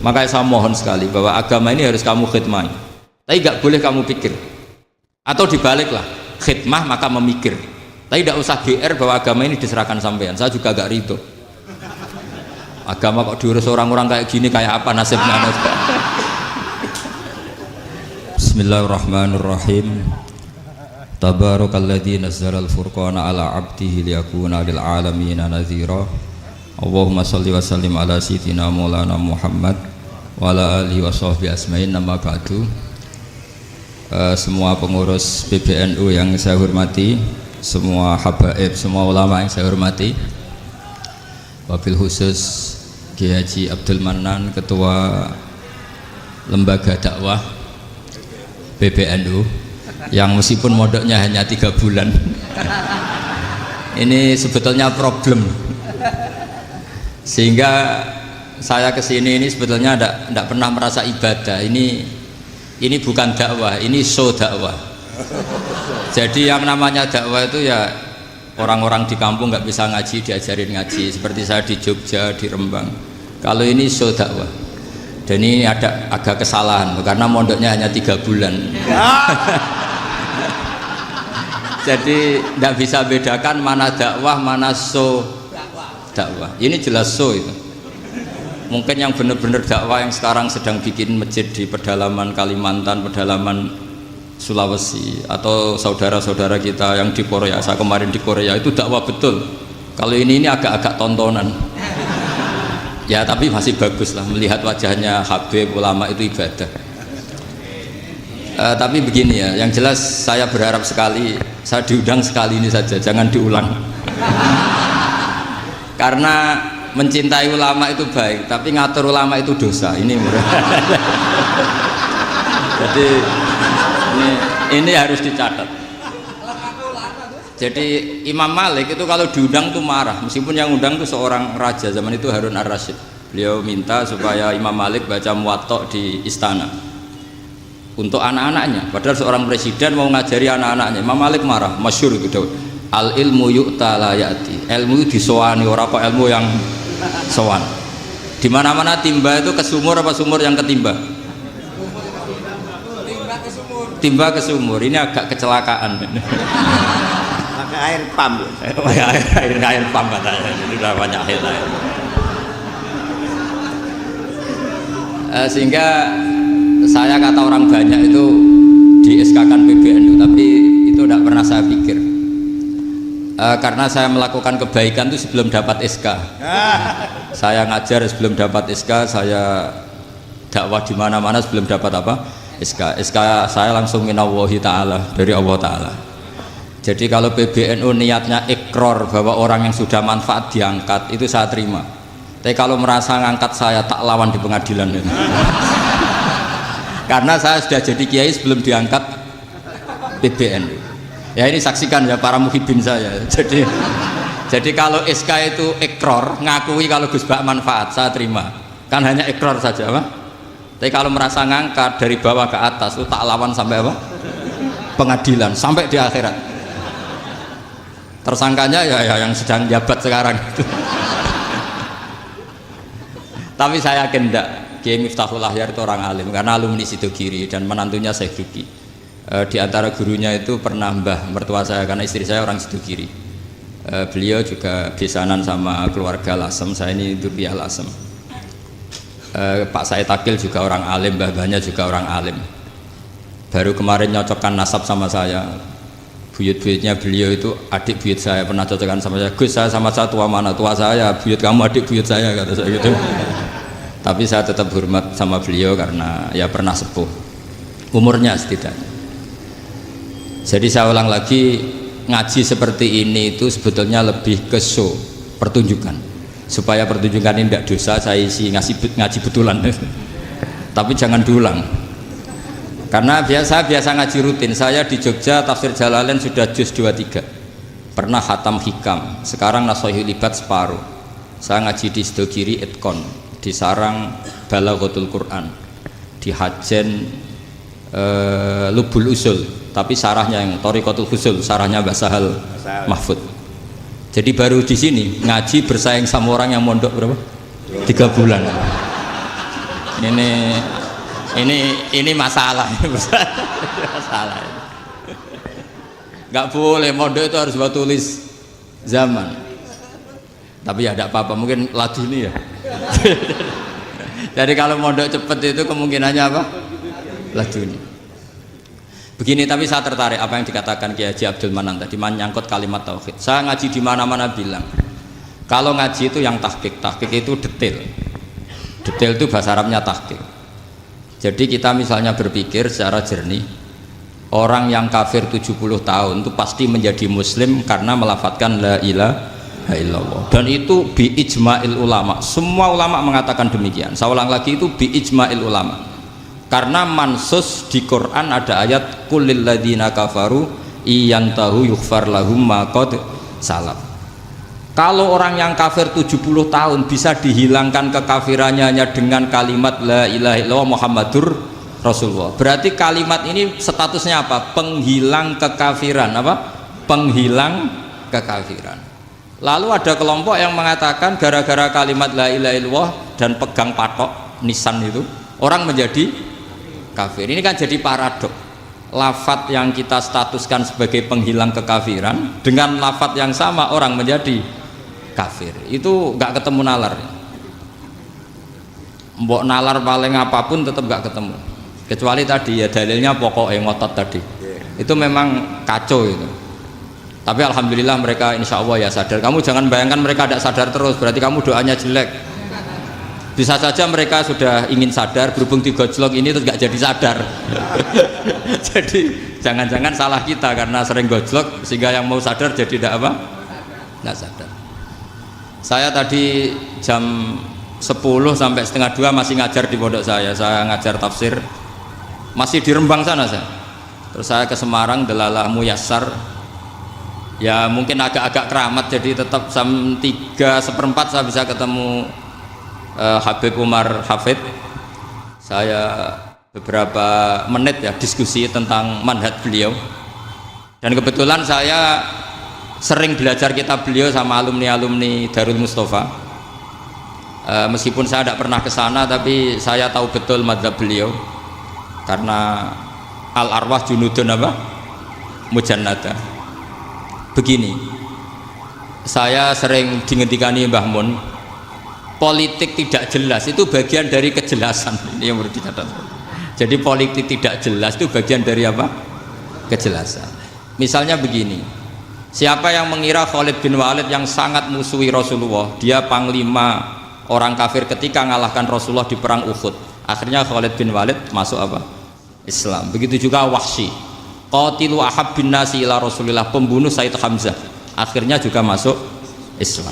Makanya saya mohon sekali bahwa agama ini harus kamu khidmah, tapi nggak boleh kamu pikir. Atau dibaliklah, khidmah maka memikir. Tapi tidak usah GR bahwa agama ini diserahkan sampean. Saya juga agak rito. Agama kok diurus orang-orang kayak gini, kayak apa nasibnya? Bismillahirrahmanirrahim. Tabarakalladzi nazzalal furqana ala 'abdihi liyakuna lil 'alamin nadhira. Allahumma shalli wa sallim ala sayyidina Maulana Muhammad wa ala alihi wa sahbihi asma'in. Nama ba'du. Semua pengurus PBNU yang saya hormati, semua habaib, semua ulama yang saya hormati, wabil khusus Kiai Haji Abdul Manan, Ketua Lembaga Dakwah PBNU, yang meskipun modoknya hanya 3 bulan ini sebetulnya problem, sehingga saya kesini ini sebetulnya tidak pernah merasa ibadah. Ini bukan dakwah, ini show dakwah. Jadi yang namanya dakwah itu ya orang-orang di kampung nggak bisa ngaji, diajarin ngaji, seperti saya di Jogja, di Rembang. Kalau ini show dakwah, dan ini ada agak kesalahan karena mondoknya hanya 3 bulan. Jadi tidak bisa bedakan mana dakwah, mana show dakwah. Ini jelas show itu. Mungkin yang benar-benar dakwah yang sekarang sedang bikin masjid di pedalaman Kalimantan, pedalaman Sulawesi, atau saudara-saudara kita yang di Korea. Saya kemarin di Korea, itu dakwah betul. Kalau ini agak-agak tontonan. Ya tapi masih bagus lah, melihat wajahnya Habib, ulama itu ibadah. Tapi begini ya, yang jelas saya berharap sekali, saya diundang sekali ini saja, jangan diulang. Karena mencintai ulama itu baik, tapi ngatur ulama itu dosa. Ini jadi ini harus dicatat. Jadi Imam Malik itu kalau diundang tuh marah, meskipun yang undang itu seorang raja zaman itu, Harun ar-Rasyid. Beliau minta supaya Imam Malik baca Muwatta di istana untuk anak-anaknya, padahal seorang presiden mau ngajari anak-anaknya. Imam Malik marah, masyhur gitu, al ilmu yu'ta la ya'ti, ilmu disowani, ora kok ilmu yang sowan. Di mana-mana timba itu ke sumur apa sumur yang ketimba? Timba ke sumur. Ini agak kecelakaan. Pakai air pump. air pump katanya. Ini udah banyak air. Sehingga saya kata orang banyak itu di SK-kan PBNU, tapi itu tidak pernah saya pikir. Karena saya melakukan kebaikan itu sebelum dapat SK. Saya ngajar sebelum dapat SK, saya dakwah di mana-mana sebelum dapat apa? SK. SK saya langsung minallahi ta'ala, dari Allah Ta'ala. Jadi kalau PBNU niatnya ikrar bahwa orang yang sudah manfaat diangkat, itu saya terima. Tapi kalau merasa ngangkat saya, tak lawan di pengadilan. Karena saya sudah jadi kiai sebelum diangkat PBNU. Ya ini saksikan ya para muhibin saya. Jadi kalau SK itu ikrar, ngakui kalau Gus Bak manfaat, saya terima. Kan hanya ikrar saja, Pak. Tapi kalau merasa ngangkat dari bawah ke atas, itu tak lawan sampai apa? Pengadilan, sampai di akhirat. Tersangkanya ya yang sedang jabat sekarang. Tapi saya yakin enggak, Kiai Miftahul Ahyar itu orang alim, karena alumni Sidogiri dan menantunya Syekh Duki. Di antara gurunya itu pernah mbah mertua saya, karena istri saya orang Sidogiri. Beliau juga besanan sama keluarga Lasem, saya ini Durriyah Lasem. Pak Said Akil juga orang alim, mbah-mbahnya juga orang alim. Baru kemarin nyocokkan nasab sama saya. Buyut-buyutnya beliau itu adik buyut saya, pernah cocokkan sama saya. Gus, saya sama saya tua mana? Tua saya, buyut kamu adik buyut saya, kata saya gitu. Tapi saya tetap hormat sama beliau karena ya pernah sepuh umurnya setidaknya. Jadi saya ulang lagi, ngaji seperti ini itu sebetulnya lebih ke show, pertunjukan. Supaya pertunjukan ini tidak dosa, saya isi ngaji betulan. Tapi jangan diulang. Karena biasa ngaji rutin. Saya di Jogja tafsir Jalalain sudah juz 23. Pernah khatam hikam. Sekarang Nashahul Ibad separuh. Saya ngaji di Sidogiri Itkon, di Sarang Balaghatul Quran, di Hajen Lubul Usul, tapi sarahnya yang Thariqatul Husul, sarahnya Mbah Sahal Mahfud. Jadi baru di sini ngaji bersaing sama orang yang mondok berapa? 3 bulan. Ini masalah. Masalah. Nggak boleh mondok itu harus buat tulis zaman. Tapi ya tidak apa-apa, mungkin laduni ya. Jadi kalau mondok cepet itu kemungkinannya apa? Laduni. Begini, tapi saya tertarik apa yang dikatakan Kiai Haji Abdul Manan tadi, menyangkut kalimat tauhid. Saya ngaji di mana-mana bilang, kalau ngaji itu yang tahqiq itu detail. Detail itu bahasa Arabnya tahqiq. Jadi kita misalnya berpikir secara jernih, orang yang kafir 70 tahun itu pasti menjadi muslim karena melafadzkan la ilaha illallah. Dan itu bi ijma'il ulama. Semua ulama mengatakan demikian. Saya ulang lagi, itu bi ijma'il ulama. Karena mansus di Quran ada ayat kulil ladzina kafaru iyantahu yughfar lahum ma qad salaf. Kalau orang yang kafir 70 tahun bisa dihilangkan kekafirannya hanya dengan kalimat la ilaha illallah Muhammadur Rasulullah. Berarti kalimat ini statusnya apa? Penghilang kekafiran, apa? Penghilang kekafiran. Lalu ada kelompok yang mengatakan gara-gara kalimat la ilaha illallah dan pegang patok nisan itu orang menjadi kafir. Ini kan jadi paradok. Lafat yang kita statuskan sebagai penghilang kekafiran dengan lafat yang sama orang menjadi kafir. Itu nggak ketemu nalar. Mbok nalar paling apapun tetap nggak ketemu. Kecuali tadi ya dalilnya pokok yang ngotot tadi. Itu memang kacau itu. Tapi alhamdulillah mereka insya Allah ya sadar. Kamu jangan bayangkan mereka tidak sadar terus, berarti kamu doanya jelek. Bisa saja mereka sudah ingin sadar, berhubung digojlok ini terus nggak jadi sadar. Jadi jangan-jangan salah kita karena sering gojlok sehingga yang mau sadar jadi tidak apa? Nggak sadar. Saya tadi jam 10 sampai setengah 2 masih ngajar di pondok saya ngajar tafsir masih di Rembang sana saya. Terus saya ke Semarang Dalalah Muyassar. Ya mungkin agak-agak keramat, jadi tetap jam 3:4 saya bisa ketemu Habib Umar Hafid. Saya beberapa menit ya diskusi tentang manhaj beliau, dan kebetulan saya sering belajar kitab beliau sama alumni-alumni Darul Mustafa. Meskipun saya tidak pernah ke sana, tapi saya tahu betul mazhab beliau karena al arwah junudun apa? Mujannada. Begini, saya sering dingendikani Mbah Mun, politik tidak jelas itu bagian dari kejelasan. Ini yang perlu dicatat. Jadi politik tidak jelas itu bagian dari apa? Kejelasan. Misalnya begini, siapa yang mengira Khalid bin Walid yang sangat musuhi Rasulullah, dia panglima orang kafir ketika mengalahkan Rasulullah di perang Uhud, akhirnya Khalid bin Walid masuk apa? Islam. Begitu juga Wahsy, qatilu ahabbin nasi ila Rasulillah, pembunuh Sayyid Hamzah, akhirnya juga masuk Islam.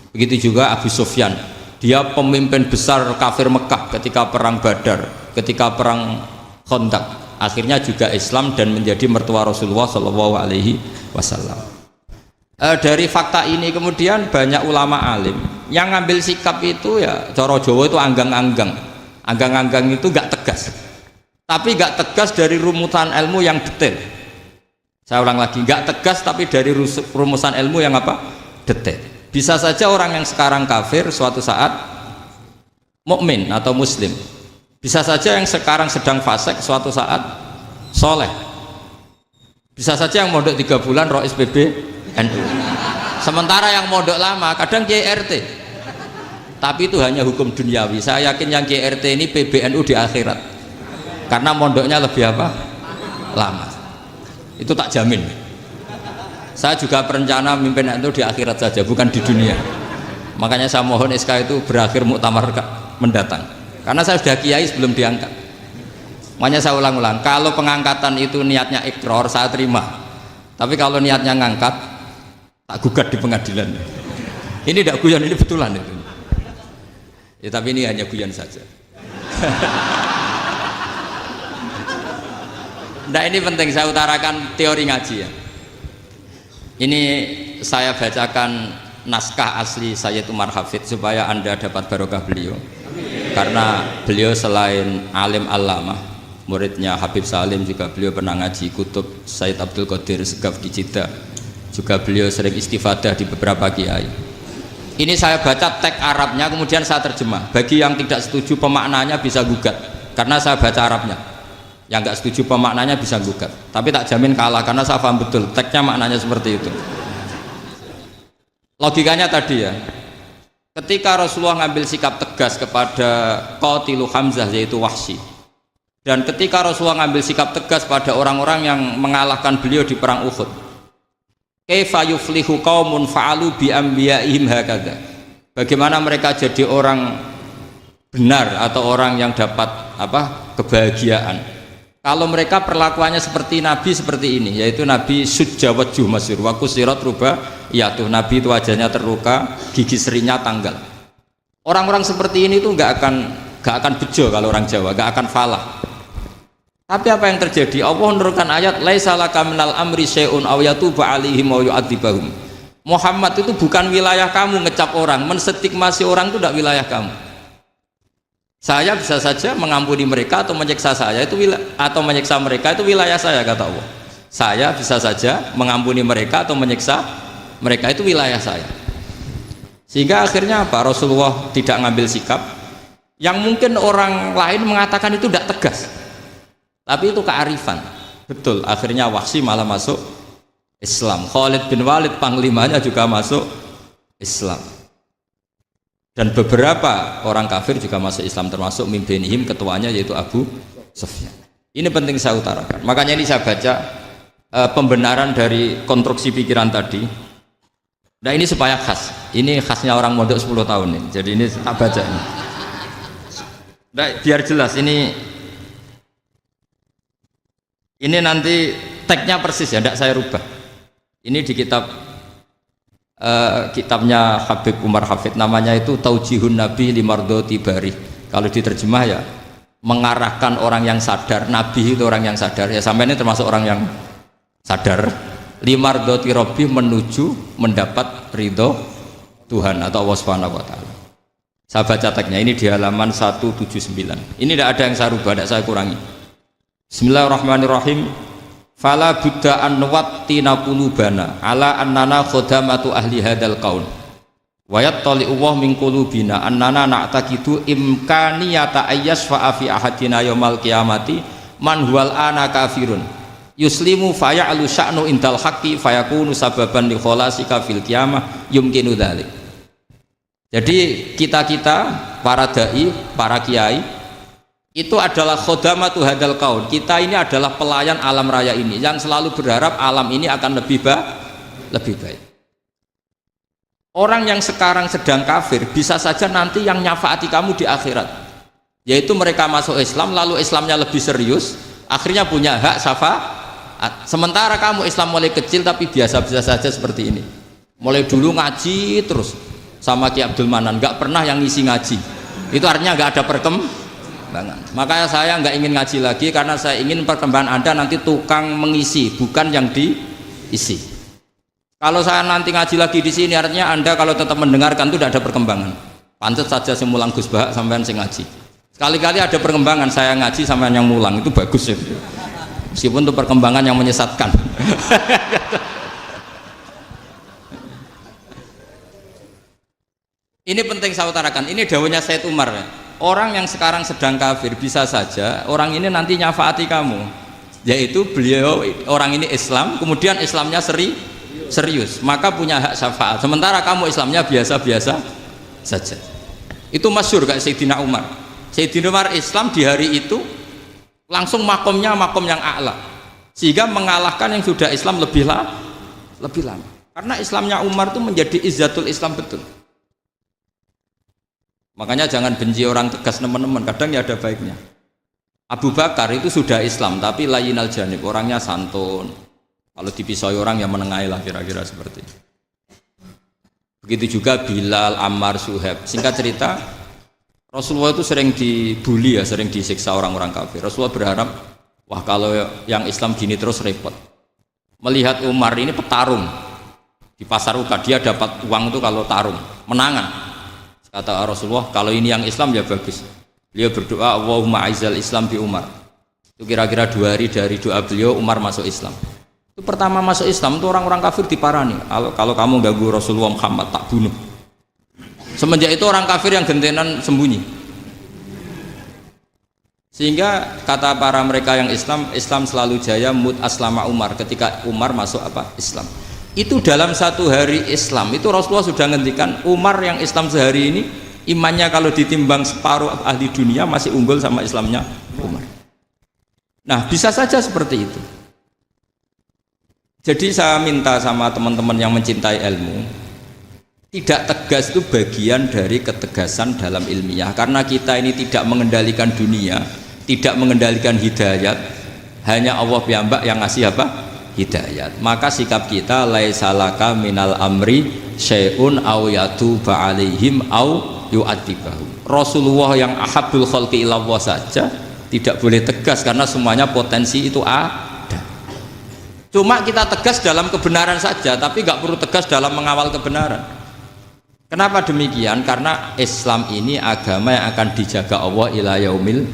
Begitu juga Abu Sufyan, dia pemimpin besar kafir Mekah ketika perang Badar, ketika perang Khandaq, akhirnya juga Islam dan menjadi mertua Rasulullah Shallallahu Alaihi Wasallam. Dari fakta ini kemudian banyak ulama alim yang ngambil sikap itu ya coro Jawa itu anggang-anggang. Anggang-anggang itu gak tegas, tapi gak tegas dari rumusan ilmu yang detail. Saya ulang lagi, gak tegas tapi dari rumusan ilmu yang apa? Detail. Bisa saja orang yang sekarang kafir suatu saat mukmin atau muslim. Bisa saja yang sekarang sedang fasik suatu saat soleh. Bisa saja yang mondok 3 bulan rois PB NU. Sementara yang mondok lama kadang Kiai RT. Tapi itu hanya hukum duniawi. Saya yakin yang Kiai RT ini PBNU di akhirat. Karena mondoknya lebih apa? Lama. Itu tak jamin. Saya juga berencana mimpin itu di akhirat saja, bukan di dunia. Makanya saya mohon SK itu berakhir muktamar mendatang. Karena saya sudah kiai sebelum diangkat. Makanya saya ulang-ulang, kalau pengangkatan itu niatnya ikrar, saya terima. Tapi kalau niatnya ngangkat, tak gugat di pengadilan. Ini tidak guyon, ini betulan itu. Ya tapi ini hanya guyon saja. Nah ini penting saya utarakan teori ngaji ya. Ini saya bacakan naskah asli Sayyid Umar Hafid supaya Anda dapat barokah beliau. Karena beliau selain alim allamah, muridnya Habib Salim, juga beliau pernah ngaji kutub Sayyid Abdul Qadir Segaf di Jeddah. Juga beliau sering istifadah di beberapa kiai. Ini saya baca teks Arabnya, kemudian saya terjemah. Bagi yang tidak setuju pemaknanya bisa gugat, karena saya baca Arabnya. Yang nggak setuju pemaknanya bisa gugat. Tapi tak jamin kalah, karena saya paham betul teksnya maknanya seperti itu. Logikanya tadi ya, ketika Rasulullah ngambil sikap tegas kepada Qatilu Hamzah yaitu Wahsy, dan ketika Rasulullah ngambil sikap tegas pada orang-orang yang mengalahkan beliau di perang Uhud, kaifa yuflihu qaumun fa'alu bi anbiya'ihim hakadha. Bagaimana mereka jadi orang benar atau orang yang dapat kebahagiaan kalau mereka perlakuannya seperti Nabi seperti ini, yaitu Nabi sujja wajhu masyhur wa kusirat ruba, ya tuh Nabi itu wajahnya terluka, gigi serinya tanggal. Orang-orang seperti ini tuh nggak akan bejo kalau orang Jawa, nggak akan falah. Tapi apa yang terjadi? Allah menurunkan ayat laisa laka minal amri syai'un aw yatuba 'alaihim aw yu'adzibahum. Muhammad itu bukan wilayah kamu ngecap orang, menstigmasi orang itu tidak wilayah kamu. Saya bisa saja mengampuni mereka atau menyiksa saya itu atau menyiksa mereka itu wilayah saya, kata Allah. Saya bisa saja mengampuni mereka atau menyiksa mereka itu wilayah saya. Sehingga akhirnya apa? Rasulullah tidak ngambil sikap yang mungkin orang lain mengatakan itu tidak tegas. Tapi itu kearifan. Betul, akhirnya Wahsy malah masuk Islam. Khalid bin Walid panglimanya juga masuk Islam. Dan beberapa orang kafir juga masuk Islam, termasuk mimbenihim, ketuanya yaitu Abu Sufyan. Ini penting saya utarakan. Makanya ini saya baca pembenaran dari konstruksi pikiran tadi. Nah ini supaya khas. Ini khasnya orang mondok 10 tahun nih. Jadi ini tak baca ini. Nah, biar jelas ini nanti teksnya persis ya, tidak saya rubah. Ini di kitabnya Habib Umar Hafid, namanya itu Taujihun Nabi Limardoti Bari. Kalau diterjemah ya, mengarahkan orang yang sadar. Nabi itu orang yang sadar. Ya sampai ini termasuk orang yang sadar. Limardoti Robbi, menuju mendapat ridho Tuhan atau Allah Subhanahu Wa Taala. Saya baca teksnya ini di halaman 179. Ini tidak ada yang saya rubah, tidak saya kurangi. Bismillahirrahmanirrahim. Fala buddha an nuwattina qulubana ala annana khodamatu ahli hadal qaul wa yattali'u wa min qulubina annana na'taqidu imkaniyata ayyasfa'a fi ahadina yaumal qiyamati man huwal ana kafirun yuslimu faya'lu sya'nu indal haqqi fayakunu sababan li kholasika fil qiyamah yumkinu dzalik. Jadi kita para dai, para kiai itu adalah khodamatu hadal kaun. Kita ini adalah pelayan alam raya ini yang selalu berharap alam ini akan lebih baik. Orang yang sekarang sedang kafir bisa saja nanti yang nyafaati kamu di akhirat, yaitu mereka masuk Islam lalu Islamnya lebih serius, akhirnya punya hak syafaat. Sementara kamu Islam mulai kecil tapi biasa-biasa saja seperti ini, mulai dulu ngaji terus sama Ki Abdul Manan, nggak pernah yang ngisi ngaji. Itu artinya nggak ada perkembangan. Makanya saya nggak ingin ngaji lagi, karena saya ingin perkembangan Anda nanti tukang mengisi, bukan yang diisi. Kalau saya nanti ngaji lagi di sini, artinya Anda kalau tetap mendengarkan itu tidak ada perkembangan. Pantas saja semulang Gus Bahak sampean sing ngaji. Sekali-kali ada perkembangan, saya ngaji sampean yang mulang, itu bagus ya. Meskipun itu perkembangan yang menyesatkan. Ini penting saya utarakan. Ini dawuhnya Said Umar. Orang yang sekarang sedang kafir bisa saja orang ini nanti nyafaati kamu, yaitu beliau orang ini Islam, kemudian Islamnya serius, maka punya hak syafaat. Sementara kamu Islamnya biasa-biasa saja. Itu masyhur kayak Sayyidina Umar. Sayyidina Umar Islam di hari itu langsung makomnya makom yang a'la, sehingga mengalahkan yang sudah Islam lebih lama. Karena Islamnya Umar itu menjadi izzatul Islam betul. Makanya jangan benci orang tegas teman-teman, kadang ya ada baiknya. Abu Bakar itu sudah Islam tapi layinal janib, orangnya santun. Kalau dipisoi orang yang menengahi lah, kira-kira seperti itu. Begitu juga Bilal, Ammar, Suhaib. Singkat cerita, Rasulullah itu sering dibully ya, sering disiksa orang-orang kafir. Rasulullah berharap, wah kalau yang Islam gini terus repot. Melihat Umar ini petarung di pasar Uka, dia dapat uang itu kalau tarung, menangan. Kata Rasulullah, kalau ini yang Islam ya bagus. Beliau berdoa, Allahumma aizal Islam bi Umar. Itu kira-kira 2 hari dari doa beliau, Umar masuk Islam. Itu pertama masuk Islam itu orang-orang kafir diparani. Kalau kamu ganggu Rasulullah Muhammad tak bunuh. Semenjak itu orang kafir yang gentenan sembunyi. Sehingga kata para mereka yang Islam selalu jaya mut aslama Umar, ketika Umar masuk Islam. Itu dalam satu hari Islam itu Rasulullah sudah ngendikan Umar yang Islam sehari ini imannya kalau ditimbang separuh ahli dunia masih unggul sama Islamnya Umar. Nah, bisa saja seperti itu. Jadi saya minta sama teman-teman yang mencintai ilmu, tidak tegas itu bagian dari ketegasan dalam ilmiah, karena kita ini tidak mengendalikan dunia, tidak mengendalikan hidayat, hanya Allah piyambak yang ngasih hidayat. Maka sikap kita laisalaka minal amri syai'un aw yatuba alaihim aw yu'adzibahum. Rasulullah yang ahabbul khalqi ilallah saja tidak boleh tegas karena semuanya potensi itu ada. Cuma kita tegas dalam kebenaran saja, tapi nggak perlu tegas dalam mengawal kebenaran. Kenapa demikian? Karena Islam ini agama yang akan dijaga Allah ila yaumil.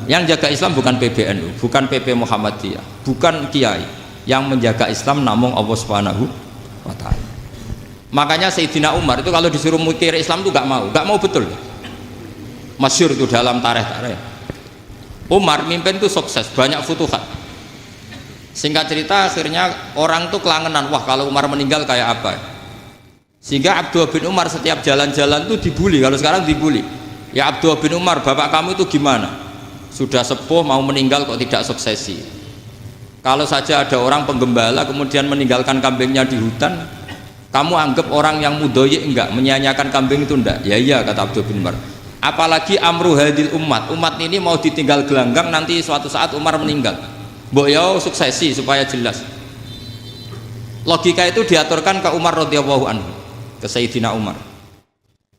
Yang jaga Islam bukan PBNU, bukan PP Muhammadiyah, bukan kiai. Yang menjaga Islam namun Allah Subhanahu wa taala. Makanya Sayyidina Umar itu kalau disuruh mikir Islam itu nggak mau betul. Masyhur itu dalam tarikh-tarikh. Umar mimpin itu sukses, banyak futuhat. Singkat cerita akhirnya orang tuh kelangenan, wah kalau Umar meninggal kayak apa? Sehingga Abdullah bin Umar setiap jalan-jalan tuh dibully, kalau sekarang dibully. Ya Abdullah bin Umar, bapak kamu itu gimana? Sudah sepuh mau meninggal kok tidak suksesi. Kalau saja ada orang penggembala kemudian meninggalkan kambingnya di hutan, kamu anggap orang yang mudoyik enggak, menyanyiakan kambing itu enggak? Ya iya, kata Abdullah bin Umar. Apalagi amru hadil umat ini mau ditinggal gelanggang, nanti suatu saat Umar meninggal. Mbok ya suksesi supaya jelas. Logika itu diaturkan ke Umar radhiyallahu anhu, ke Sayyidina Umar.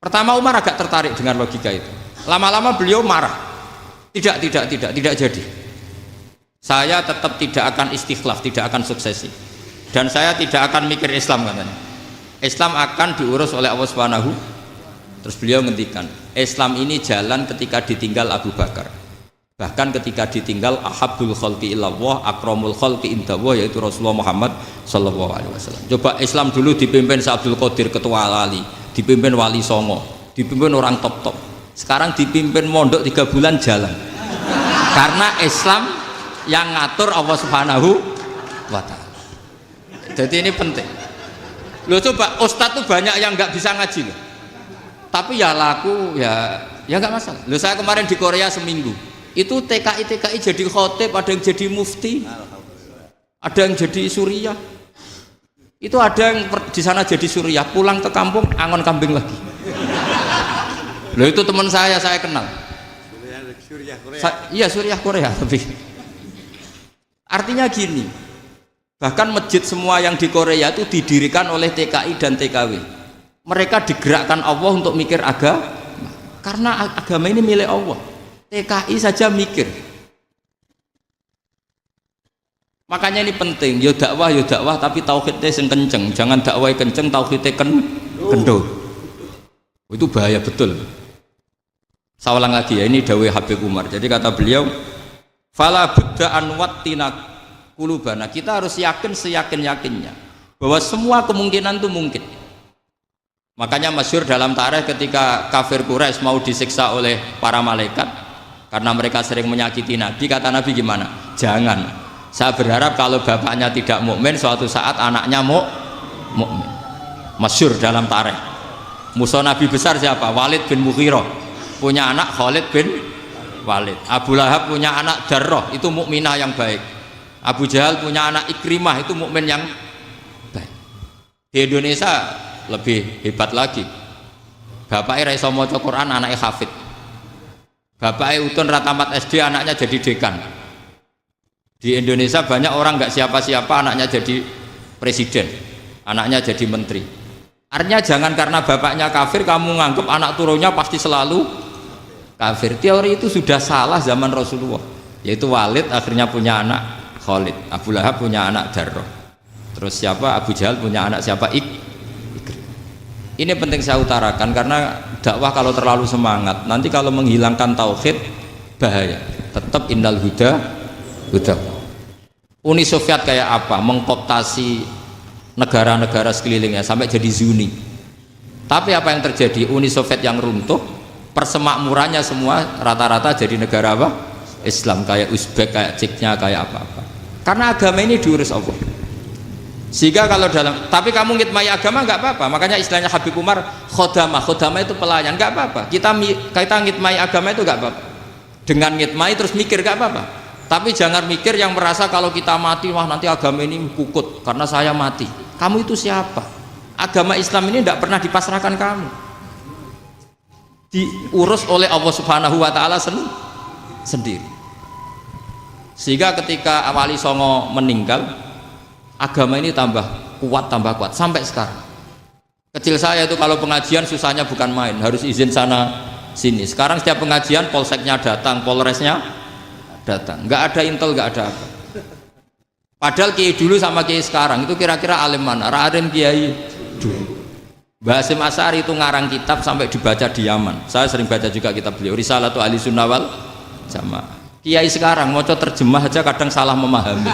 Pertama Umar agak tertarik dengan logika itu. Lama-lama beliau marah. Tidak jadi. Saya tetap tidak akan istikhlaf, tidak akan suksesi. Dan saya tidak akan mikir Islam katanya. Islam akan diurus oleh Allah Subhanahu. Terus beliau ngendikan, Islam ini jalan ketika ditinggal Abu Bakar. Bahkan ketika ditinggal ahabbul khalqi illallah akramul khalqi indallah, yaitu Rasulullah Muhammad sallallahu alaihi wasallam. Coba Islam dulu dipimpin Syekh Abdul Qadir ketua wali, dipimpin Wali Songo, dipimpin orang top-top. Sekarang dipimpin mondok 3 bulan jalan. Karena Islam yang ngatur Allah Subhanahu wa taala. Jadi ini penting. Loh coba ustadz tuh banyak yang nggak bisa ngaji loh. Tapi ya laku ya nggak masalah. Loh saya kemarin di Korea seminggu. Itu TKI jadi khotib, ada yang jadi mufti, ada yang jadi suriah. Itu ada yang di sana jadi suriah, pulang ke kampung angon kambing lagi. Loh itu teman saya kenal. Iya suriah Korea tapi. Artinya gini, bahkan masjid semua yang di Korea itu didirikan oleh TKI dan TKW. Mereka digerakkan Allah untuk mikir agama, karena agama ini milik Allah. TKI saja mikir. Makanya ini penting, ya dakwah tapi tauhidnya sing kenceng, jangan dakwah kenceng tauhidnya kendor. Itu bahaya betul. Saya ulang lagi ya, ini dawuh Habib Umar. Jadi kata beliau, fala budda an wattina qulubana. Kita harus yakin seyakin-yakinnya bahwa semua kemungkinan itu mungkin. Makanya masyhur dalam tarikh ketika kafir Quraisy mau disiksa oleh para malaikat karena mereka sering menyakiti Nabi, kata Nabi gimana? Jangan. Saya berharap kalau bapaknya tidak mukmin, suatu saat anaknya mukmin. Masyhur dalam tarikh. Musuh Nabi besar siapa? Walid bin Mughirah. Punya anak Khalid bin Walid. Abu Lahab punya anak Darrah, itu mukminah yang baik. Abu Jahal punya anak Ikrimah, itu mukmin yang baik. Di Indonesia lebih hebat lagi. Bapaknya ra iso maca Quran, anaknya hafid. Bapaknya utun ratamat SD, anaknya jadi dekan. Di Indonesia banyak orang nggak siapa-siapa, anaknya jadi presiden, anaknya jadi menteri. Artinya jangan karena bapaknya kafir kamu nganggep anak turunnya pasti selalu kafir. Teori itu sudah salah zaman Rasulullah. Yaitu Walid akhirnya punya anak Khalid, Abu Lahab punya anak Darrah. Terus siapa? Abu Jahal punya anak siapa? Ini penting saya utarakan karena dakwah kalau terlalu semangat nanti kalau menghilangkan tauhid bahaya. Tetap innal huda. Uni Soviet kayak apa? Mengkooptasi negara-negara sekelilingnya sampai jadi Zuni. Tapi apa yang terjadi? Uni Soviet yang runtuh, persemakmurannya semua rata-rata jadi negara apa? Islam, kayak Uzbek, kayak Ceknya, kayak apa-apa. Karena agama ini diurus Allah. Sehingga kalau tapi kamu ngitmai agama nggak apa-apa. Makanya istilahnya Habib Umar, khodamah itu pelayan, nggak apa-apa. Kita ngitmai agama itu nggak apa-apa. Dengan ngitmai terus mikir nggak apa-apa. Tapi jangan mikir yang merasa kalau kita mati, wah nanti agama ini kukut karena saya mati. Kamu itu siapa? Agama Islam ini tidak pernah dipasrahkan kamu. Diurus oleh Allah Subhanahu wa Ta'ala sendiri. Sehingga ketika Wali Songo meninggal, agama ini tambah kuat sampai sekarang. Kecil saya itu kalau pengajian susahnya bukan main, harus izin sana sini. Sekarang setiap pengajian polseknya datang, polresnya datang, nggak ada intel, nggak ada apa. Padahal kiai dulu sama kiai sekarang itu kira-kira alim mana? Alim kiai dulu. Mbah Hasyim Asy'ari itu ngarang kitab sampai dibaca di Yaman. Saya sering baca juga kitab beliau, Risalatu Ahli Sunnah wal Jamaah. Kiai sekarang mau terjemah aja kadang salah memahami.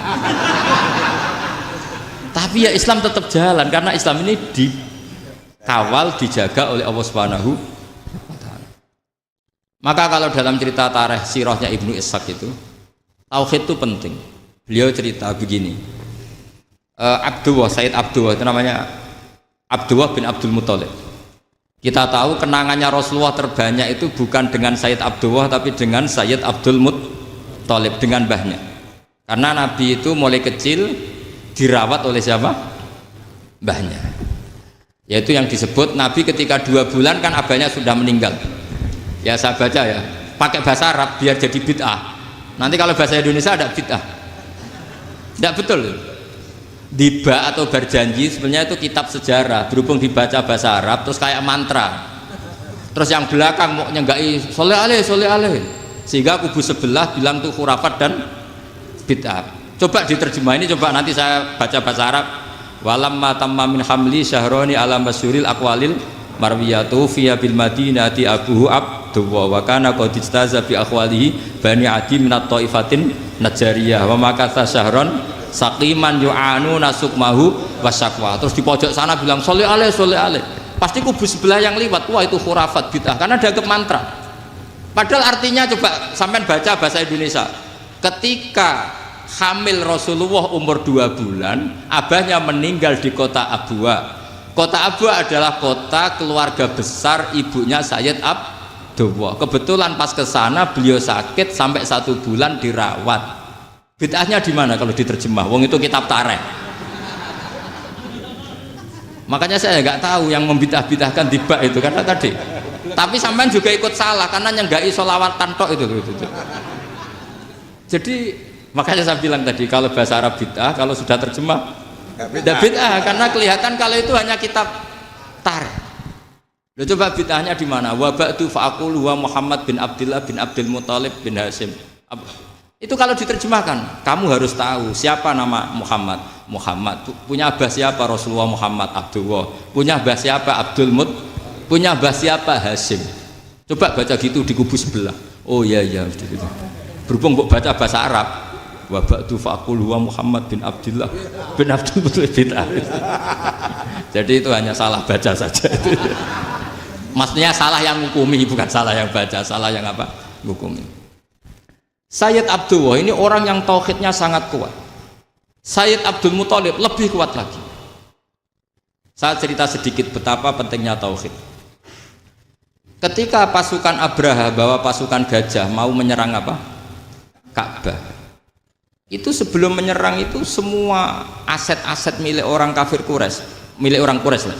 Tapi ya Islam tetap jalan karena Islam ini dikawal, dijaga oleh Allah Subhanahu wa Ta'ala. Maka kalau dalam cerita tarikh sirahnya Ibnu Ishaq itu, tauhid itu penting. Beliau cerita begini, Sayyid Abdullah itu namanya Abdullah bin Abdul Muthalib. Kita tahu kenangannya Rasulullah terbanyak itu bukan dengan Sayyid Abdullah tapi dengan Sayyid Abdul Muthalib, dengan mbahnya. Karena Nabi itu mulai kecil dirawat oleh siapa? Mbahnya. Yaitu yang disebut Nabi ketika 2 bulan kan abahnya sudah meninggal. Ya saya baca ya, pakai bahasa Arab biar jadi bid'ah. Nanti kalau bahasa Indonesia ada bid'ah. Tidak betul. Diba atau berjanji sebenarnya itu kitab sejarah, berhubung dibaca bahasa Arab terus kayak mantra. Terus yang belakang mau nyenggai soleh aleh, sehingga kubu sebelah bilang tuh khurafat dan bid'ah. Coba diterjemah ini, coba nanti saya baca bahasa Arab. Walamma tamma min hamli syahroni ala masyuril aqwalil marwiyatu fiya bil madinati abuhu Abdullah wa kana qad istaza bi akhwalihi bani adi minat taifatin najariyah wa makatha syahron saqiman yu'anu nasukmahu wasyakwa. Terus di pojok sana bilang soleh aleh. Pasti kubu sebelah yang liwat, wah itu khurafat bid'ah karena dianggap mantra. Padahal artinya coba sampean baca bahasa Indonesia. Ketika hamil Rasulullah umur 2 bulan, abahnya meninggal di kota Abwa. Kota Abwa adalah kota keluarga besar ibunya Sayyid Abdullah. Kebetulan pas ke sana beliau sakit sampai 1 bulan dirawat. Bid'ahnya di mana kalau diterjemah? Wong itu kitab tarikh. Makanya saya nggak tahu yang membidah-bidahkan tiba itu karena tadi. Tapi sampean juga ikut salah karena nyenggai sholawatan tok itu. Jadi makanya saya bilang tadi kalau bahasa Arab bid'ah, kalau sudah terjemah tidak bid'ah karena kelihatan kalau itu hanya kitab tarikh. Loh, coba bid'ahnya di mana? Wa ba'du fa'aqulu wa Muhammad bin Abdullah bin Abdul Muthalib bin Hasyim. Itu kalau diterjemahkan, kamu harus tahu siapa nama Muhammad. Punya abah siapa? Rasulullah Muhammad Abdullah. Punya abah siapa? Abdul Mut. Punya abah siapa? Hasyim. Coba baca gitu di kubu sebelah. Oh iya gitu. Berhubung kok baca bahasa Arab. Wa ba'du fa'aqulu wa Muhammad bin Abdullah bin Abdul Muthalib bin Hasyim. Jadi itu hanya salah baca saja. Maksudnya salah yang hukumi, bukan salah yang baca, salah yang apa? Hukumi. Sayyid Abdullah ini orang yang tauhidnya sangat kuat. Sayyid Abdul Muthalib lebih kuat lagi. Saya cerita sedikit betapa pentingnya tauhid. Ketika pasukan Abraha bawa pasukan gajah mau menyerang apa? Ka'bah. Itu sebelum menyerang itu semua aset-aset milik orang kafir Quraisy, milik orang Quraisy lah.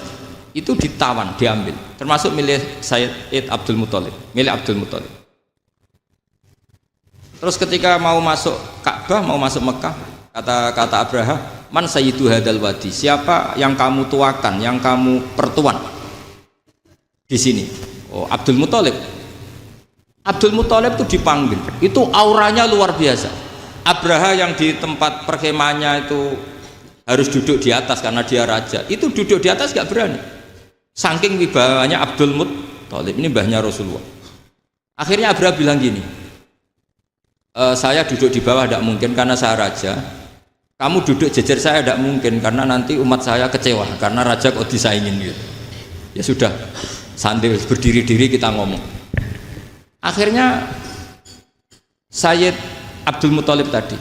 Itu ditawan, diambil, termasuk milik Sayyid Abdul Muthalib, milik Abdul Muthalib. Terus ketika mau masuk Ka'bah, mau masuk Mekah, kata Abraha, man sayyidu hadal wadi, siapa yang kamu tuakan, yang kamu pertuan di sini? Oh, Abdul Muthalib. Abdul Muthalib itu dipanggil, itu auranya luar biasa. Abraha yang di tempat perkemahannya itu harus duduk di atas karena dia raja, itu duduk di atas gak berani. Saking wibawanya Abdul Muthalib, ini mbahnya Rasulullah. Akhirnya Abraha bilang gini, saya duduk di bawah tidak mungkin karena saya raja. Kamu duduk jejer saya tidak mungkin karena nanti umat saya kecewa karena raja kok disaingin gitu. Ya sudah, sambil berdiri-diri kita ngomong. Akhirnya Sayyid Abdul Muthalib tadi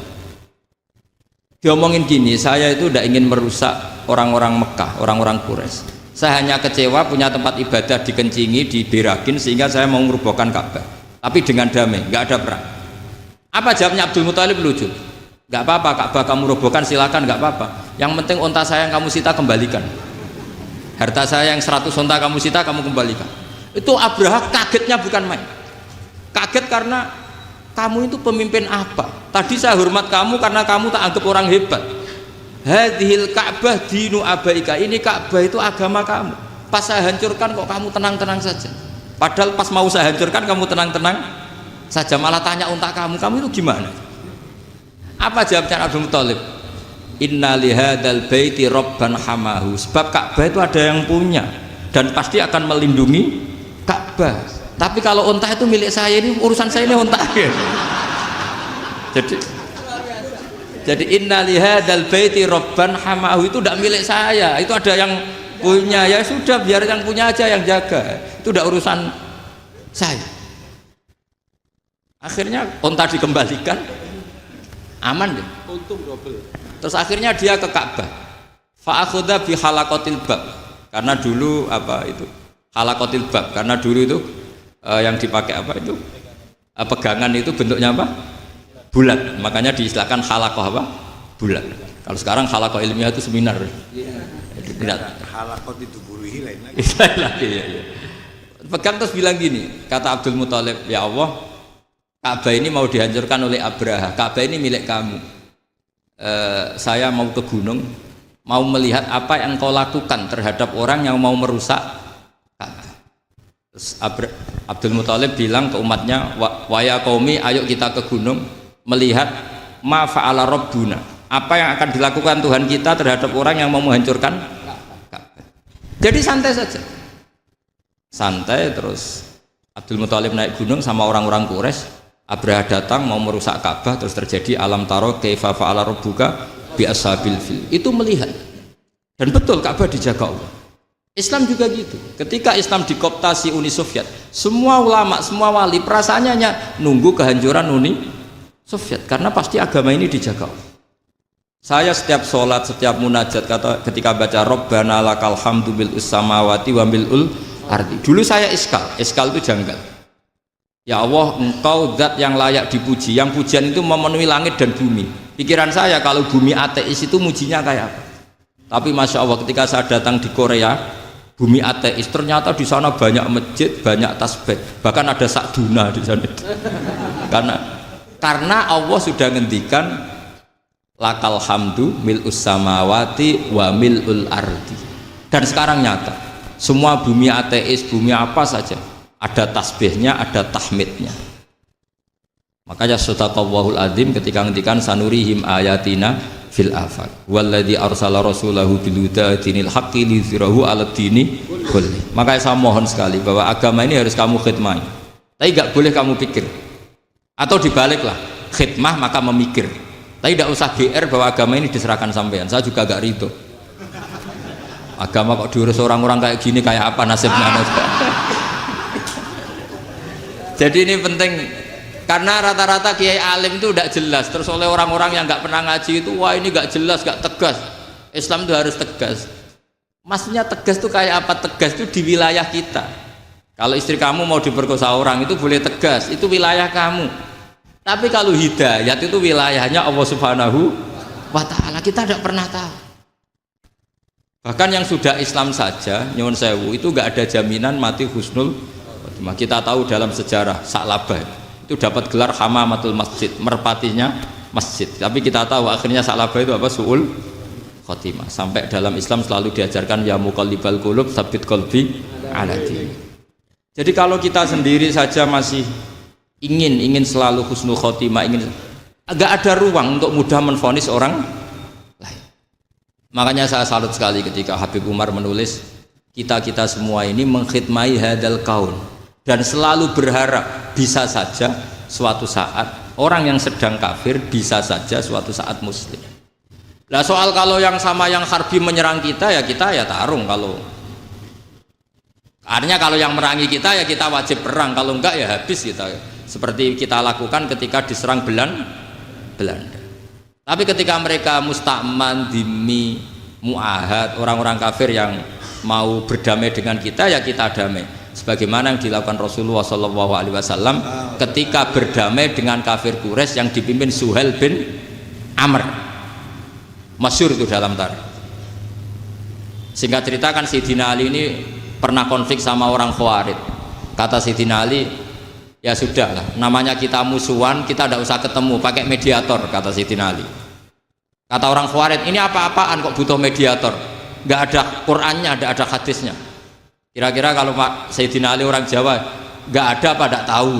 diomongin gini, saya itu tidak ingin merusak orang-orang Mekah, orang-orang Quraisy. Saya hanya kecewa punya tempat ibadah dikencingi, diberakin sehingga saya mau merubuhkan Ka'bah. Tapi dengan damai, nggak ada perang. Apa jawabnya Abdul Muthalib? Lucu. Nggak apa-apa, Ka'bah kamu robohkan silakan, nggak apa-apa. Yang penting unta saya yang kamu sita kembalikan. Harta saya yang 100 unta kamu sita kamu kembalikan. Itu Abraha kagetnya bukan main. Kaget karena kamu itu pemimpin apa? Tadi saya hormat kamu karena kamu tak anggap orang hebat. Hadhil Ka'bah dinu abaika. Ini Ka'bah itu agama kamu. Pas saya hancurkan kok kamu tenang-tenang saja. Padahal pas mau saya hancurkan kamu tenang-tenang saja, malah tanya unta kamu itu gimana? Apa jawabnya Abdul Muthalib? Inna lihadzal baiti rabban hamahu. Sebab Ka'bah itu ada yang punya dan pasti akan melindungi Ka'bah. Tapi kalau unta itu milik saya, ini urusan saya, ini unta. Jadi inna lihadzal baiti rabban hamahu itu tidak milik saya, itu ada yang punya. Ya sudah, biar yang punya aja yang jaga, itu tidak urusan saya. Akhirnya unta dikembalikan, aman deh, untung double. Terus akhirnya dia ke Ka'bah, fa'akhudha bi halaqatil bab, karena dulu apa itu halaqatil bab, karena dulu itu yang dipakai apa itu pegangan itu bentuknya apa, bulat, makanya diistilahkan halaqah apa, bulat. Kalau sekarang halaqah ilmiah itu seminar. Tidak. Halaqah itu buruhi lain lagi. Iya. Pegang terus bilang gini, kata Abdul Muthalib, ya Allah, Ka'bah ini mau dihancurkan oleh Abraha. Ka'bah ini milik kamu. Saya mau ke gunung, mau melihat apa yang kau lakukan terhadap orang yang mau merusak Ka'bah. Terus Abdul Muthalib bilang ke umatnya, wa ya qaumi, ayo kita ke gunung melihat ma fa'ala rabbuna, apa yang akan dilakukan Tuhan kita terhadap orang yang mau menghancurkan Ka'bah. Jadi santai saja, santai. Terus Abdul Muthalib naik gunung sama orang-orang Quraisy. Abraha datang mau merusak Ka'bah, terus terjadi alam taro kaifa fa'ala rabbuka bi ashabil fil. Itu melihat, dan betul Ka'bah dijaga Allah. Islam juga gitu. Ketika Islam dikooptasi Uni Soviet, semua ulama, semua wali perasaannya hanya nunggu kehancuran Uni Soviet, karena pasti agama ini dijaga Allah. Saya setiap sholat, setiap munajat, ketika baca Rabbana lakal hamdu bil samawati wa mil'ul ardi. Dulu saya iskal itu janggal. Ya Allah, engkau zat yang layak dipuji, yang pujian itu memenuhi langit dan bumi. Pikiran saya kalau bumi ateis itu mujinya kayak apa? Tapi Masya Allah, ketika saya datang di Korea, bumi ateis, ternyata di sana banyak masjid, banyak tasbih, bahkan ada sakduna di sana. Karena Allah sudah ngendikan lakal hamdu mil'us samawati wa mil'ul ardi. Dan sekarang nyata, semua bumi ateis, bumi apa saja, ada tasbihnya, ada tahmidnya. Makanya sadaqallahul adzim ketika ngendikan sanurihim ayatina fil afaq walladzi arsala rasulahu bil huda dinil haqqi liyuzhirahu 'alad dini kulli. Makanya saya mohon sekali bahwa agama ini harus kamu khidmah. Tapi enggak boleh kamu pikir. Atau dibaliklah, khidmah maka memikir. Tapi tidak usah GR bahwa agama ini diserahkan sampean. Saya juga enggak ridho. Agama kok diurus orang-orang kayak gini, kayak apa nasibnya? Jadi ini penting, karena rata-rata kiai alim itu tidak jelas. Terus oleh orang-orang yang nggak pernah ngaji itu, wah ini nggak jelas, nggak tegas. Islam itu harus tegas. Maksudnya tegas itu kayak apa? Tegas itu di wilayah kita. Kalau istri kamu mau diperkosa orang itu boleh tegas, itu wilayah kamu. Tapi kalau hidayat itu wilayahnya Allah Subhanahu wa Ta'ala, kita tidak pernah tahu. Bahkan yang sudah Islam saja, nyuwun sewu, itu nggak ada jaminan mati husnul. Kita tahu dalam sejarah Sa'labah itu dapat gelar hamamatul masjid, merpatinya masjid. Tapi kita tahu akhirnya Sa'labah itu apa? Su'ul khotimah. Sampai dalam Islam selalu diajarkan ya muqallibal qulub tsabbit qalbi ala din. Jadi kalau kita sendiri saja masih ingin selalu husnul khotimah, agak ada ruang untuk mudah menvonis orang lain. Makanya saya salut sekali ketika Habib Umar menulis kita semua ini mengkhidmati hadal kaun, dan selalu berharap bisa saja suatu saat orang yang sedang kafir bisa saja suatu saat muslim. Nah soal kalau yang sama yang harbi menyerang kita ya tarung. Kalau Artinya kalau yang merangi kita ya kita wajib perang, kalau enggak ya habis kita. Seperti kita lakukan ketika diserang Belanda. Tapi ketika mereka mustakman, dhimmi, muahad, orang-orang kafir yang mau berdamai dengan kita ya kita damai. Sebagaimana yang dilakukan Rasulullah SAW ketika berdamai dengan kafir Quraisy yang dipimpin Suhail bin Amr. Masyhur itu dalam tarikh. Singkat cerita kan Sayyidina Ali ini pernah konflik sama orang Khawarij. Kata Sayyidina Ali, ya sudah lah, namanya kita musuhan, kita tidak usah ketemu, pakai mediator, kata Sayyidina Ali. Kata orang Khawarij, ini apa-apaan kok butuh mediator, nggak ada Qur'annya, nggak ada hadisnya. Kira-kira kalau Pak Sayyidina Ali orang Jawa, nggak ada apa tidak tahu.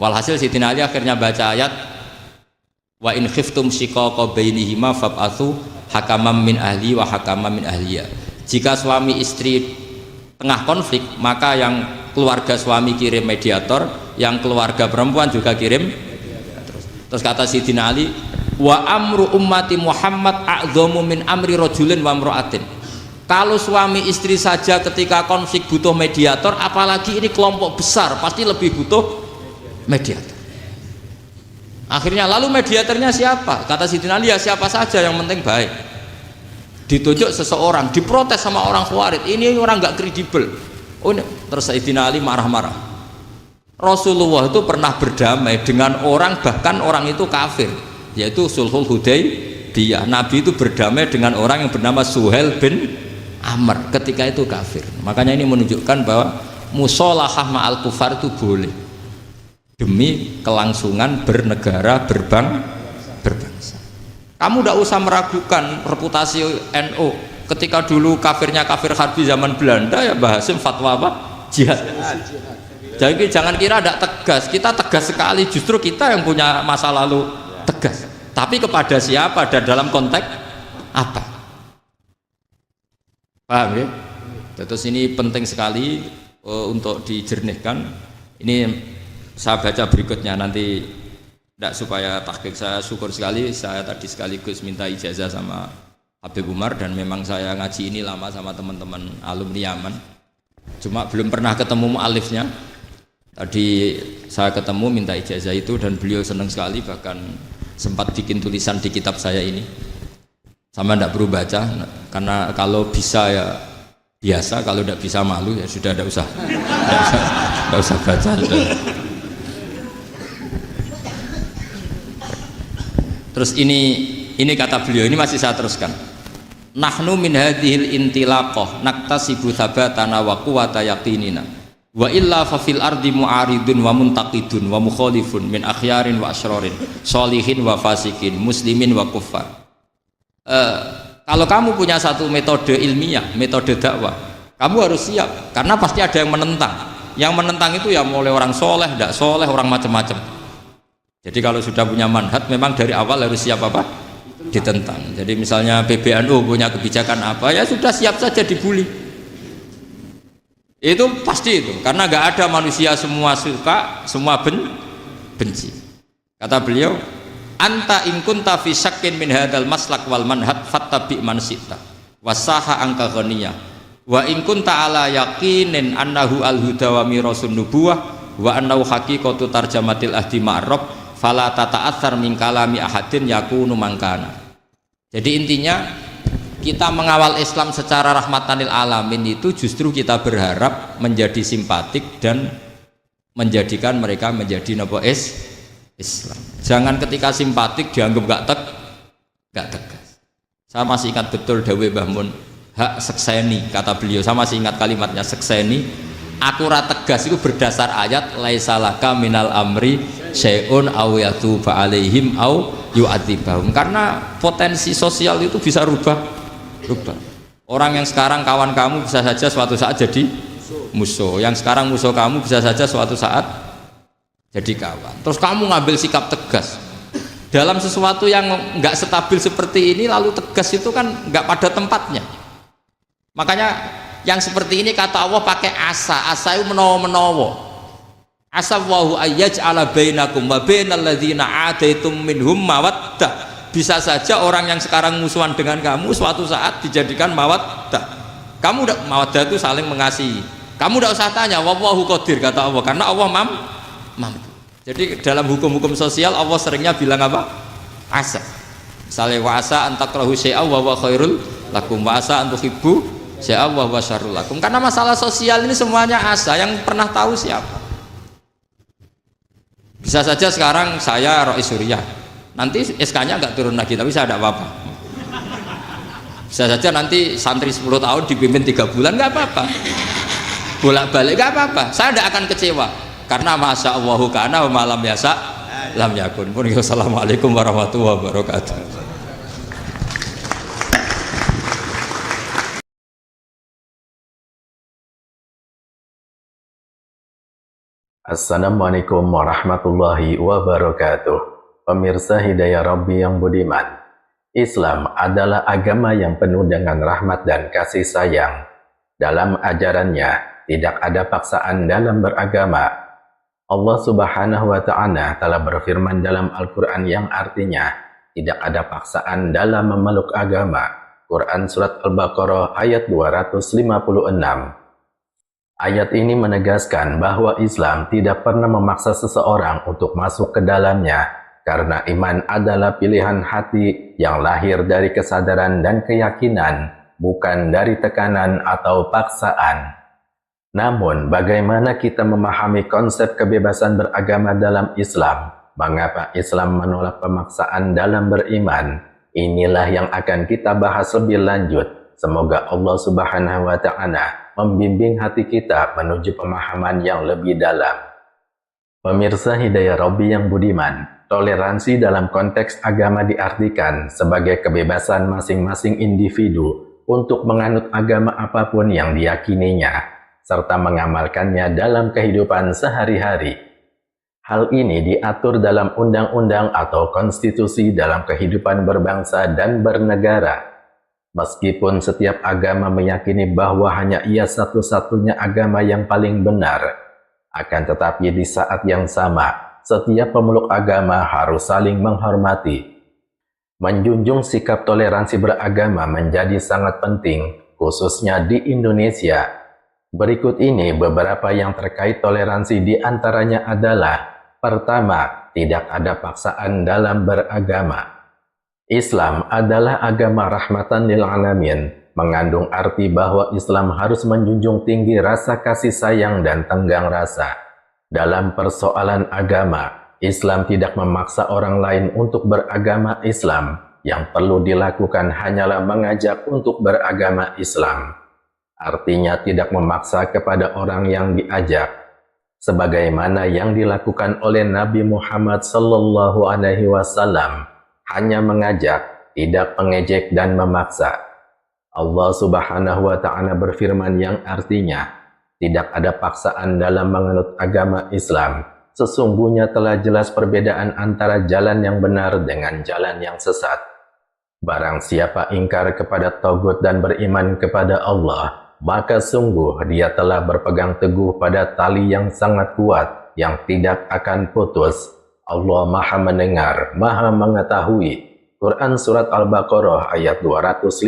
Walhasil Sayyidina Ali akhirnya baca ayat, wa in khiftum shiqaqa bainihima fab'atsu hakamam min ahli wa hakamam min ahliya. Jika suami istri tengah konflik, maka yang keluarga suami kirim mediator, yang keluarga perempuan juga kirim. Terus kata Sayyidina Ali, wa amru ummati Muhammad a'dhamu min amri rajulin wa imra'atin. Kalau suami istri saja ketika konflik butuh mediator, apalagi ini kelompok besar pasti lebih butuh mediator. Akhirnya lalu mediatornya siapa? Kata Sayyidina Ali, ya siapa saja yang penting baik. Ditunjuk seseorang, diprotes sama orang Khawarij, ini orang nggak kredibel. Oh, terus Sayyidina Ali marah-marah. Rasulullah itu pernah berdamai dengan orang, bahkan orang itu kafir, yaitu Sulhul Hudaybiyah. Nabi itu berdamai dengan orang yang bernama Suhail bin Amr ketika itu kafir. Makanya ini menunjukkan bahwa musolahah ma'al kufar itu boleh demi kelangsungan bernegara, berbangsa. Kamu tidak usah meragukan reputasi NU. Ketika dulu kafirnya kafir harbi zaman Belanda, ya Mbah Hasim fatwa apa? Jihad. Jadi jangan kira tidak tegas, kita tegas sekali, justru kita yang punya masa lalu tegas. Tapi kepada siapa dan dalam konteks apa? Paham ya? Terus ini penting sekali untuk dijernihkan. Ini saya baca berikutnya nanti, tidak supaya tahqiq. Saya syukur sekali, saya tadi sekaligus minta ijazah sama Habib Umar, dan memang saya ngaji ini lama sama teman-teman alumni Yaman, cuma belum pernah ketemu mu'alifnya. Tadi saya ketemu minta ijazah itu dan beliau senang sekali, bahkan sempat bikin tulisan di kitab saya ini. Sama tidak perlu baca, karena kalau bisa ya biasa, kalau tidak bisa malu ya sudah, tidak usah baca sudah. Terus ini kata beliau, ini masih saya teruskan. Nahnu min hadhil intilaqah naktasibu thabatana wa quwwata yaqinina wa illa fa fil ardi mu'aridun wa muntaqidun wa mukhalifun min akhyarin wa asyrarin sholihin wa fasikin muslimin wa kuffar. Kalau kamu punya satu metode ilmiah, metode dakwah, kamu harus siap, karena pasti ada yang menentang. Yang menentang itu ya mulai orang soleh, tidak soleh, orang macam-macam. Jadi kalau sudah punya manhaj, memang dari awal harus siap apa? Ditentang. Jadi misalnya PBNU punya kebijakan apa, ya sudah siap saja dibully. Itu pasti itu, karena nggak ada manusia semua suka, semua benci. Kata beliau, anta in kunta fi syakkin min hadzal maslak wal manhaj fattabi man syi'ta wasaha angka ghaniyah wa in kunta ala yaqinin annahu al huda wa mirasun nubuwah wa annahu haqiqatu tarjamatil ahdi ma'rab fala tata'atsar min kalami ahadin yakunu mangkana. Jadi intinya kita mengawal Islam secara rahmatanil alamin itu justru kita berharap menjadi simpatik dan menjadikan mereka menjadi napa Islam. Jangan ketika simpatik dianggap gak tegas. Saya masih ingat betul dawuh Mbah Mun, hak sekseni, kata beliau. Saya masih ingat kalimatnya, sekseni. Akurat tegas itu berdasar ayat laisalaka minal amri syai'un aw yatuba alaihim aw yu'adzibahum. Karena potensi sosial itu bisa rubah. Orang yang sekarang kawan kamu bisa saja suatu saat jadi musuh. Yang sekarang musuh kamu bisa saja suatu saat jadi kawan. Terus kamu ngambil sikap tegas dalam sesuatu yang nggak stabil seperti ini, lalu tegas itu kan nggak pada tempatnya. Makanya yang seperti ini kata Allah pakai asa itu menawa-menawa. Asa wahu ayyaj'ala bainakum wa bainal ladzina adaitum minhum mawaddah. Bisa saja orang yang sekarang musuhan dengan kamu suatu saat dijadikan mawaddah. Kamu udah mawaddah itu saling mengasihi. Kamu tidak usah tanya, wallahu qadir kata Allah, karena Allah mampu. Jadi dalam hukum-hukum sosial Allah seringnya bilang apa? Asa. Misalnya wa asa an takrahu syai'a wa huwa khairul lakum, wa asa an tuhibbu syai'a wa huwa syarrul lakum. Karena masalah sosial ini semuanya asa, yang pernah tahu siapa? Bisa saja sekarang saya Rois Surya, nanti SK-nya nggak turun lagi, tapi saya tidak apa-apa. Bisa saja nanti santri 10 tahun dipimpin 3 bulan, nggak apa-apa. Bolak-balik nggak apa-apa, saya tidak akan kecewa. Karena masya Allahu kana wa malam biasa lam yakun. Assalamualaikum warahmatullahi wabarakatuh. Assalamualaikum warahmatullahi wabarakatuh. Pemirsa Hidayah Rabbi yang budiman, Islam adalah agama yang penuh dengan rahmat dan kasih sayang. Dalam ajarannya tidak ada paksaan dalam beragama. Allah Subhanahu wa Ta'ala telah berfirman dalam Al-Quran yang artinya tidak ada paksaan dalam memeluk agama. Quran Surat Al-Baqarah ayat 256. Ayat ini menegaskan bahwa Islam tidak pernah memaksa seseorang untuk masuk ke dalamnya, karena iman adalah pilihan hati yang lahir dari kesadaran dan keyakinan, bukan dari tekanan atau paksaan. Namun, bagaimana kita memahami konsep kebebasan beragama dalam Islam? Mengapa Islam menolak pemaksaan dalam beriman? Inilah yang akan kita bahas lebih lanjut. Semoga Allah Subhanahu wa Ta'ala membimbing hati kita menuju pemahaman yang lebih dalam. Pemirsa Hidayah Rabbi yang budiman, toleransi dalam konteks agama diartikan sebagai kebebasan masing-masing individu untuk menganut agama apapun yang diyakininya, serta mengamalkannya dalam kehidupan sehari-hari. Hal ini diatur dalam undang-undang atau konstitusi dalam kehidupan berbangsa dan bernegara. Meskipun setiap agama meyakini bahwa hanya ia satu-satunya agama yang paling benar, akan tetapi di saat yang sama, setiap pemeluk agama harus saling menghormati. Menjunjung sikap toleransi beragama menjadi sangat penting, khususnya di Indonesia. Berikut ini beberapa yang terkait toleransi, di antaranya adalah: pertama, tidak ada paksaan dalam beragama. Islam adalah agama rahmatan lil alamin, mengandung arti bahwa Islam harus menjunjung tinggi rasa kasih sayang dan tenggang rasa. Dalam persoalan agama, Islam tidak memaksa orang lain untuk beragama Islam. Yang perlu dilakukan hanyalah mengajak untuk beragama Islam. Artinya tidak memaksa kepada orang yang diajak, sebagaimana yang dilakukan oleh Nabi Muhammad SAW. Hanya mengajak, tidak mengejek dan memaksa. Allah Subhanahu wa Ta'ala berfirman yang artinya, tidak ada paksaan dalam menganut agama Islam. Sesungguhnya telah jelas perbedaan antara jalan yang benar dengan jalan yang sesat. Barang siapa ingkar kepada Tagut dan beriman kepada Allah, maka sungguh dia telah berpegang teguh pada tali yang sangat kuat, yang tidak akan putus. Allah Maha Mendengar, Maha Mengetahui. Quran Surat Al-Baqarah ayat 256.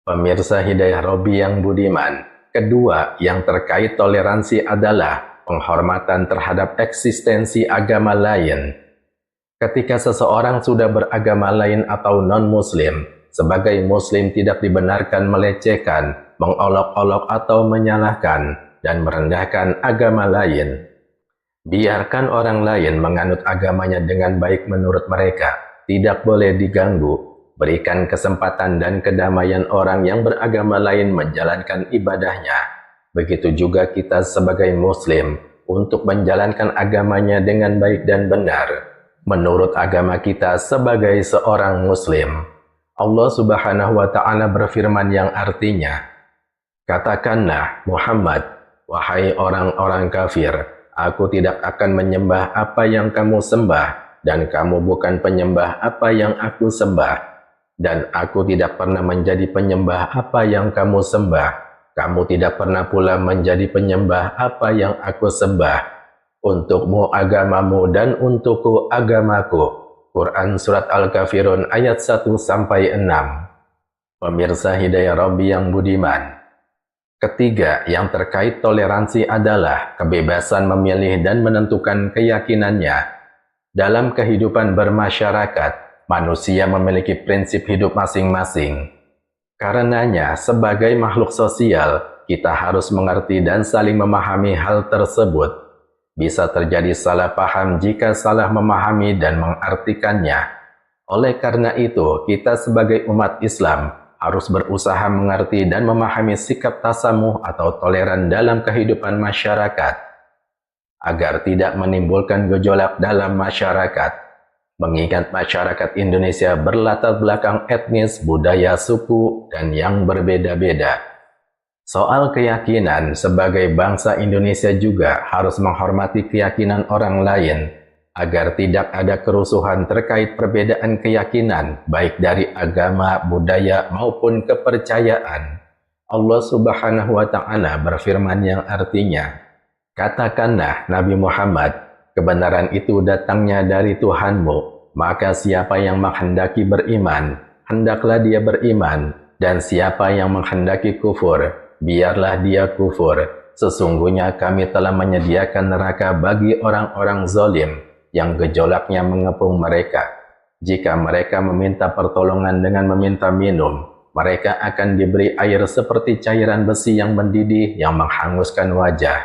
Pemirsa Hidayah Rabbi yang budiman, kedua yang terkait toleransi adalah penghormatan terhadap eksistensi agama lain. Ketika seseorang sudah beragama lain atau non-muslim, sebagai muslim tidak dibenarkan melecehkan, mengolok-olok atau menyalahkan dan merendahkan agama lain. Biarkan orang lain menganut agamanya dengan baik menurut mereka, tidak boleh diganggu. Berikan kesempatan dan kedamaian orang yang beragama lain menjalankan ibadahnya. Begitu juga kita sebagai muslim untuk menjalankan agamanya dengan baik dan benar, menurut agama kita sebagai seorang muslim. Allah Subhanahu wa Ta'ala berfirman yang artinya, katakanlah Muhammad, wahai orang-orang kafir, aku tidak akan menyembah apa yang kamu sembah, dan kamu bukan penyembah apa yang aku sembah. Dan aku tidak pernah menjadi penyembah apa yang kamu sembah. Kamu tidak pernah pula menjadi penyembah apa yang aku sembah. Untukmu agamamu dan untukku agamaku. Quran Surat Al-Kafirun ayat 1-6. Pemirsa Hidayah Rabbi yang budiman, ketiga yang terkait toleransi adalah kebebasan memilih dan menentukan keyakinannya. Dalam kehidupan bermasyarakat, manusia memiliki prinsip hidup masing-masing. Karenanya, sebagai makhluk sosial, kita harus mengerti dan saling memahami hal tersebut. Bisa terjadi salah paham jika salah memahami dan mengartikannya. Oleh karena itu, kita sebagai umat Islam harus berusaha mengerti dan memahami sikap tasamuh atau toleran dalam kehidupan masyarakat, agar tidak menimbulkan gejolak dalam masyarakat. Mengingat masyarakat Indonesia berlatar belakang etnis, budaya, suku, dan yang berbeda-beda. Soal keyakinan, sebagai bangsa Indonesia juga harus menghormati keyakinan orang lain, agar tidak ada kerusuhan terkait perbedaan keyakinan, baik dari agama, budaya, maupun kepercayaan. Allah Subhanahu wa Ta'ala berfirman yang artinya, katakanlah Nabi Muhammad, kebenaran itu datangnya dari Tuhanmu, maka siapa yang menghendaki beriman, hendaklah dia beriman, dan siapa yang menghendaki kufur, biarlah dia kufur. Sesungguhnya kami telah menyediakan neraka bagi orang-orang zalim, yang gejolaknya mengepung mereka. Jika mereka meminta pertolongan dengan meminta minum, mereka akan diberi air seperti cairan besi yang mendidih yang menghanguskan wajah.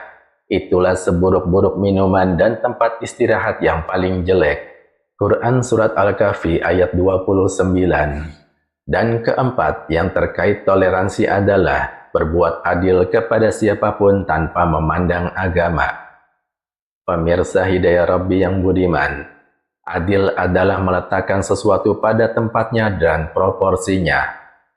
Itulah seburuk-buruk minuman dan tempat istirahat yang paling jelek. Quran Surat Al-Kahfi ayat 29. Dan keempat yang terkait toleransi adalah berbuat adil kepada siapapun tanpa memandang agama. Pemirsa Hidayah Rabbi yang budiman, adil adalah meletakkan sesuatu pada tempatnya dan proporsinya.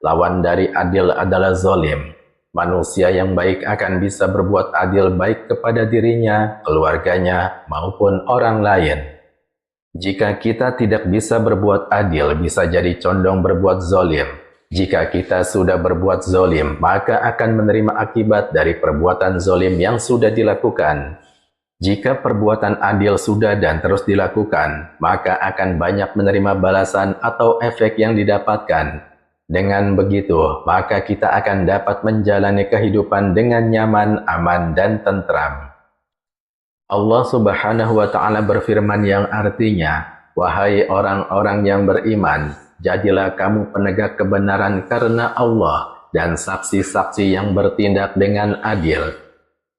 Lawan dari adil adalah zalim. Manusia yang baik akan bisa berbuat adil baik kepada dirinya, keluarganya, maupun orang lain. Jika kita tidak bisa berbuat adil, bisa jadi condong berbuat zalim. Jika kita sudah berbuat zalim, maka akan menerima akibat dari perbuatan zalim yang sudah dilakukan. Jika perbuatan adil sudah dan terus dilakukan, maka akan banyak menerima balasan atau efek yang didapatkan. Dengan begitu, maka kita akan dapat menjalani kehidupan dengan nyaman, aman, dan tentram. Allah Subhanahu wa Ta'ala berfirman yang artinya, wahai orang-orang yang beriman, jadilah kamu penegak kebenaran karena Allah dan saksi-saksi yang bertindak dengan adil.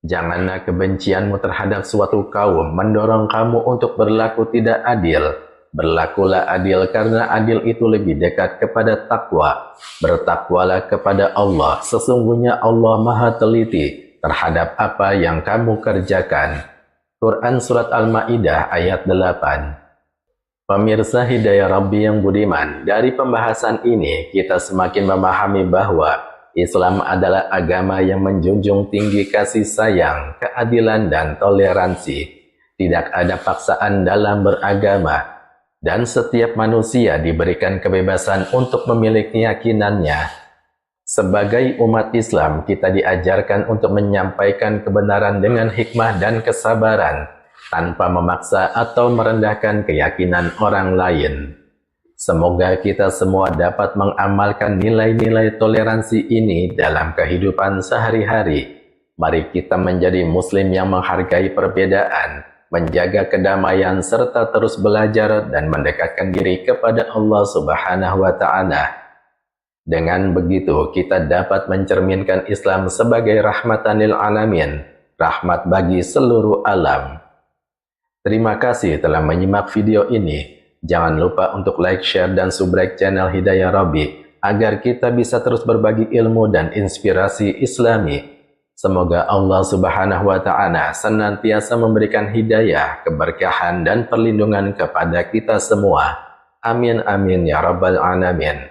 Janganlah kebencianmu terhadap suatu kaum mendorong kamu untuk berlaku tidak adil. Berlakulah adil karena adil itu lebih dekat kepada takwa. Bertakwalah kepada Allah. Sesungguhnya Allah Maha teliti terhadap apa yang kamu kerjakan. Quran Surat Al-Ma'idah ayat 8. Pemirsa Hidayah Rabbi yang budiman, dari pembahasan ini kita semakin memahami bahwa Islam adalah agama yang menjunjung tinggi kasih sayang, keadilan, dan toleransi. Tidak ada paksaan dalam beragama. Dan setiap manusia diberikan kebebasan untuk memilih keyakinannya. Sebagai umat Islam, kita diajarkan untuk menyampaikan kebenaran dengan hikmah dan kesabaran, tanpa memaksa atau merendahkan keyakinan orang lain. Semoga kita semua dapat mengamalkan nilai-nilai toleransi ini dalam kehidupan sehari-hari. Mari kita menjadi muslim yang menghargai perbedaan, menjaga kedamaian, serta terus belajar dan mendekatkan diri kepada Allah Subhanahu wa Ta'ala. Dengan begitu, kita dapat mencerminkan Islam sebagai rahmatan lil alamin, rahmat bagi seluruh alam. Terima kasih telah menyimak video ini. Jangan lupa untuk like, share, dan subscribe channel Hidayah Rabbi, agar kita bisa terus berbagi ilmu dan inspirasi Islami. Semoga Allah Subhanahu wa Ta'ala senantiasa memberikan hidayah, keberkahan, dan perlindungan kepada kita semua. Amin amin ya rabbal alamin.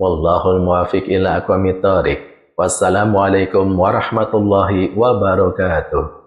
Wallahul muwafiq ila aqwamit thoriq. Wassalamualaikum warahmatullahi wabarakatuh.